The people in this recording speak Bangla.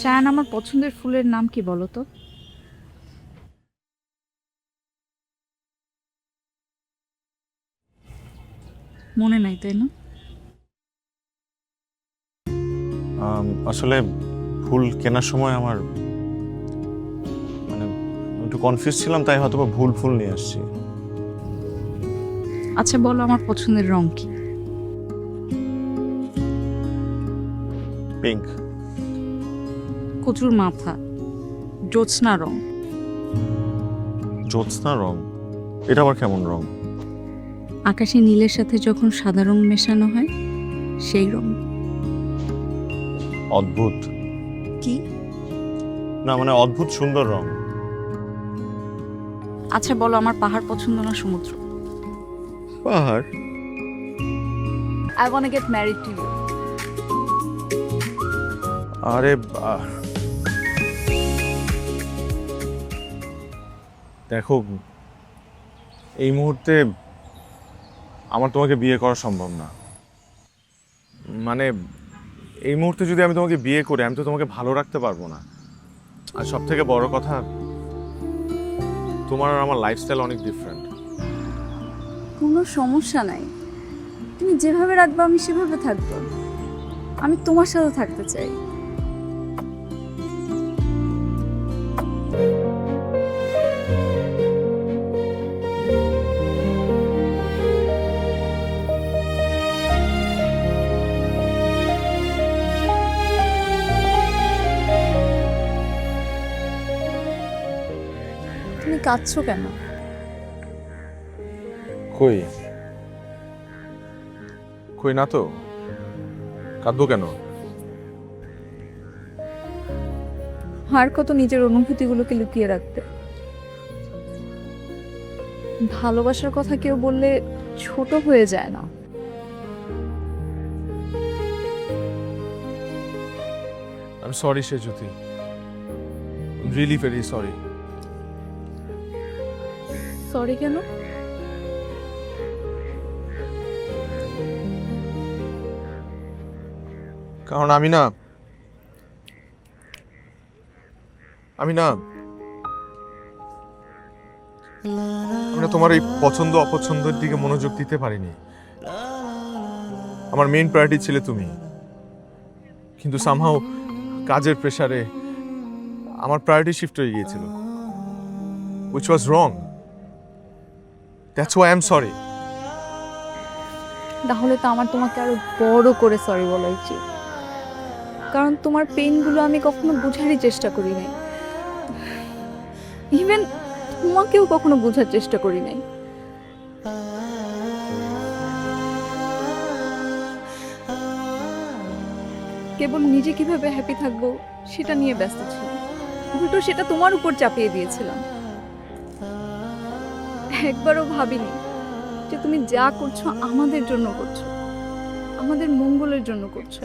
শায়ান, আমার পছন্দের ফুলের নাম কি বলো তো? মনে নাই, তাই না? আসলে ফুল কেনার সময় আমার মানে একটু কনফিউজ ছিলাম, তাই হয়তো ভুল ফুল নিয়ে আসছি। আচ্ছা বলো, আমার পছন্দের রং কি? পিঙ্ক। কচুর মাথা, জ্যোৎস্না রং। জ্যোৎস্না রং? এটা আবার কেমন রং? আকাশে নীলের সাথে যখন সাদা রং মেশানো হয় সেই রং। অদ্ভুত। কি? না মানে অদ্ভুত সুন্দর রং। আচ্ছা বলো, আমার পাহাড় পছন্দ না সমুদ্র? পাহাড়। I want get married to you. আরে দেখো, এই মুহূর্তে আমার তোমাকে বিয়ে করা সম্ভব না। মানে এই মুহূর্তে যদি আমি তোমাকে বিয়ে করি, আমি তো তোমাকে ভালো রাখতে পারবো না। আর সব থেকে বড় কথা, তোমার আর আমার লাইফস্টাইল অনেক ডিফারেন্ট। কোনো সমস্যা নাই, তুমি যেভাবে রাখবে আমি সেভাবে থাকবো। আমি তোমার সাথে থাকতে চাই। তুমি কাঁদছো কেন? কই কই না তো, কাঁদবো কেন? আর কত নিজের অনুভূতিগুলোকে লুকিয়ে রাখতে। ভালোবাসার কথা কেউ বললে ছোট হয়ে যায় না। I'm sorry, Shejyoti. I'm really very sorry. Sorry কেন? কারণ আমি না আমি না তোমার এই পছন্দ অপছন্দের দিকে মনোযোগ দিতে পারিনি। আমার মেইন প্রায়োরিটি ছিলে তুমি, কিন্তু সামহাও কাজের প্রেসারে আমার প্রায়োরিটি শিফট হয়ে গিয়েছিল, which was wrong. That's why I'm sorry. তাহলে তো আমার তোমাকে আরো বড় করে সরি বলা উচিত, কারণ তোমার পেইনগুলো আমি কখনো বোঝারই চেষ্টা করি নাই। ইভেন তোমাকেও কখনো বোঝার চেষ্টা করি নাই। কেবল নিজে কিভাবে হ্যাপি থাকবো সেটা নিয়ে ব্যস্ত ছিলাম, উল্টো সেটা তোমার উপর চাপিয়ে দিয়েছিলাম। একবারও ভাবিনি যে তুমি যা করছো আমাদের জন্য করছো, আমাদের মঙ্গলের জন্য করছো।